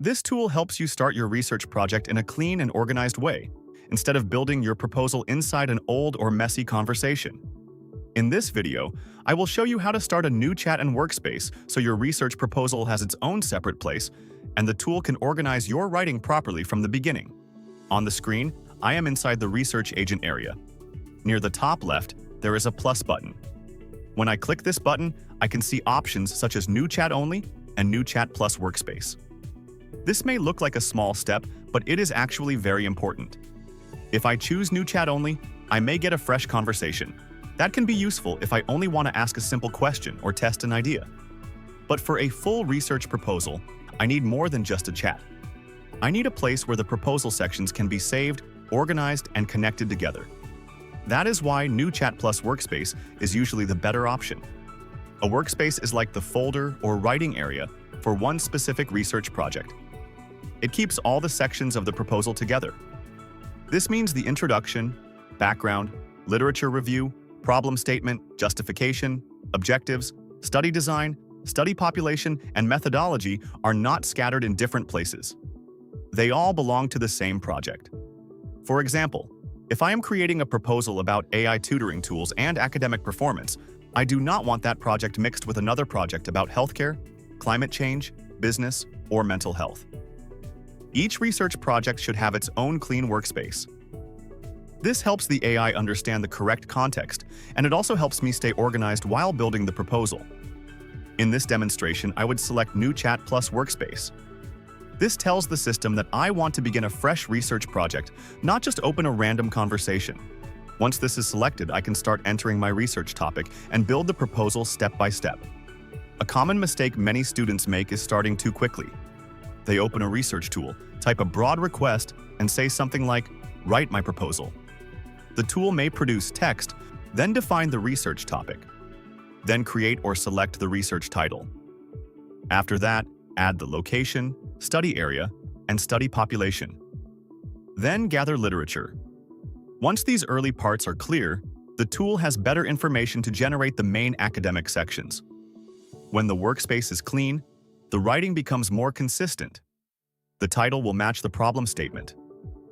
This tool helps you start your research project in a clean and organized way, instead of building your proposal inside an old or messy conversation. In this video, I will show you how to start a new chat and workspace so your research proposal has its own separate place, and the tool can organize your writing properly from the beginning. On the screen, I am inside the Research Agent area. Near the top left, there is a plus button. When I click this button, I can see options such as New Chat Only and New Chat Plus Workspace. This may look like a small step, but it is actually very important. If I choose New Chat Only, I may get a fresh conversation. That can be useful if I only want to ask a simple question or test an idea. But for a full research proposal, I need more than just a chat. I need a place where the proposal sections can be saved, organized, and connected together. That is why New Chat Plus Workspace is usually the better option. A workspace is like the folder or writing area for one specific research project. It keeps all the sections of the proposal together. This means the introduction, background, literature review, problem statement, justification, objectives, study design, study population, and methodology are not scattered in different places. They all belong to the same project. For example, if I am creating a proposal about AI tutoring tools and academic performance, I do not want that project mixed with another project about healthcare, climate change, business, or mental health. Each research project should have its own clean workspace. This helps the AI understand the correct context, and it also helps me stay organized while building the proposal. In this demonstration, I would select New Chat Plus Workspace. This tells the system that I want to begin a fresh research project, not just open a random conversation. Once this is selected, I can start entering my research topic and build the proposal step by step. A common mistake many students make is starting too quickly. They open a research tool, type a broad request, and say something like, "Write my proposal." The tool may produce text, then define the research topic. Then create or select the research title. After that, add the location, study area, and study population. Then gather literature. Once these early parts are clear, the tool has better information to generate the main academic sections. When the workspace is clean, the writing becomes more consistent. The title will match the problem statement.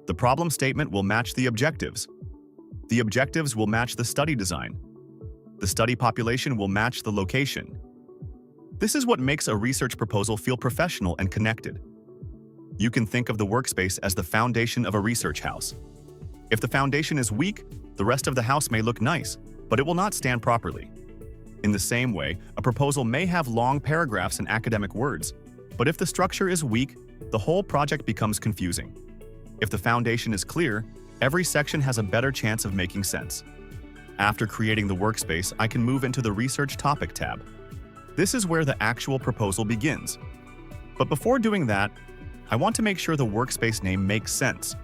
The problem statement will match the objectives. The objectives will match the study design. The study population will match the location. This is what makes a research proposal feel professional and connected. You can think of the workspace as the foundation of a research house. If the foundation is weak, the rest of the house may look nice, but it will not stand properly. In the same way, a proposal may have long paragraphs and academic words, but if the structure is weak, the whole project becomes confusing. If the foundation is clear, every section has a better chance of making sense. After creating the workspace, I can move into the Research Topic tab. This is where the actual proposal begins. But before doing that, I want to make sure the workspace name makes sense.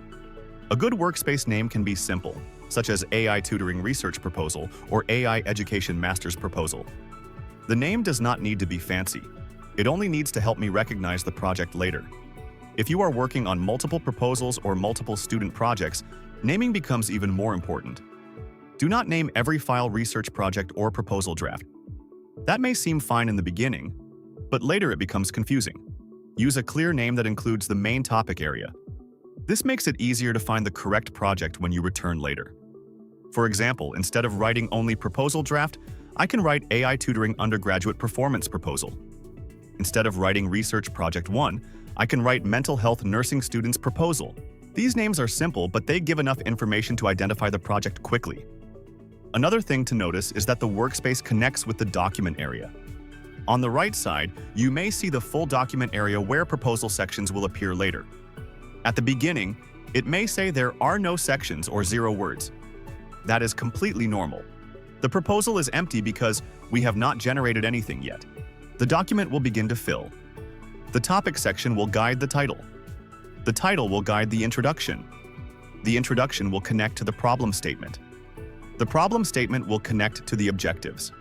A good workspace name can be simple, such as AI Tutoring Research Proposal or AI Education Master's Proposal. The name does not need to be fancy. It only needs to help me recognize the project later. If you are working on multiple proposals or multiple student projects, naming becomes even more important. Do not name every file research project or proposal draft. That may seem fine in the beginning, but later it becomes confusing. Use a clear name that includes the main topic area. This makes it easier to find the correct project when you return later. For example, instead of writing only proposal draft, I can write AI Tutoring Undergraduate Performance Proposal. Instead of writing Research Project 1, I can write Mental Health Nursing Students Proposal. These names are simple, but they give enough information to identify the project quickly. Another thing to notice is that the workspace connects with the document area. On the right side, you may see the full document area where proposal sections will appear later. At the beginning, it may say there are no sections or 0 words. That is completely normal. The proposal is empty because we have not generated anything yet. The document will begin to fill. The topic section will guide the title. The title will guide the introduction. The introduction will connect to the problem statement. The problem statement will connect to the objectives.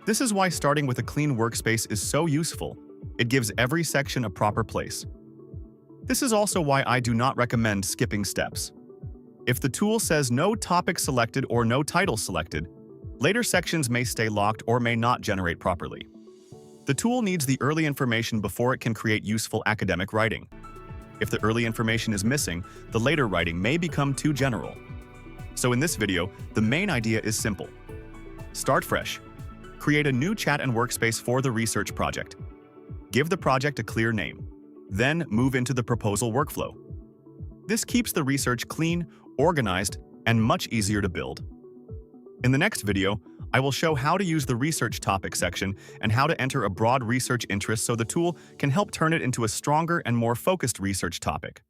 This is why starting with a clean workspace is so useful. It gives every section a proper place. This is also why I do not recommend skipping steps. If the tool says no topic selected or no title selected, later sections may stay locked or may not generate properly. The tool needs the early information before it can create useful academic writing. If the early information is missing, the later writing may become too general. So in this video, the main idea is simple. Start fresh. Create a new chat and workspace for the research project. Give the project a clear name. Then move into the proposal workflow. This keeps the research clean, organized, and much easier to build. In the next video, I will show how to use the research topic section and how to enter a broad research interest so the tool can help turn it into a stronger and more focused research topic.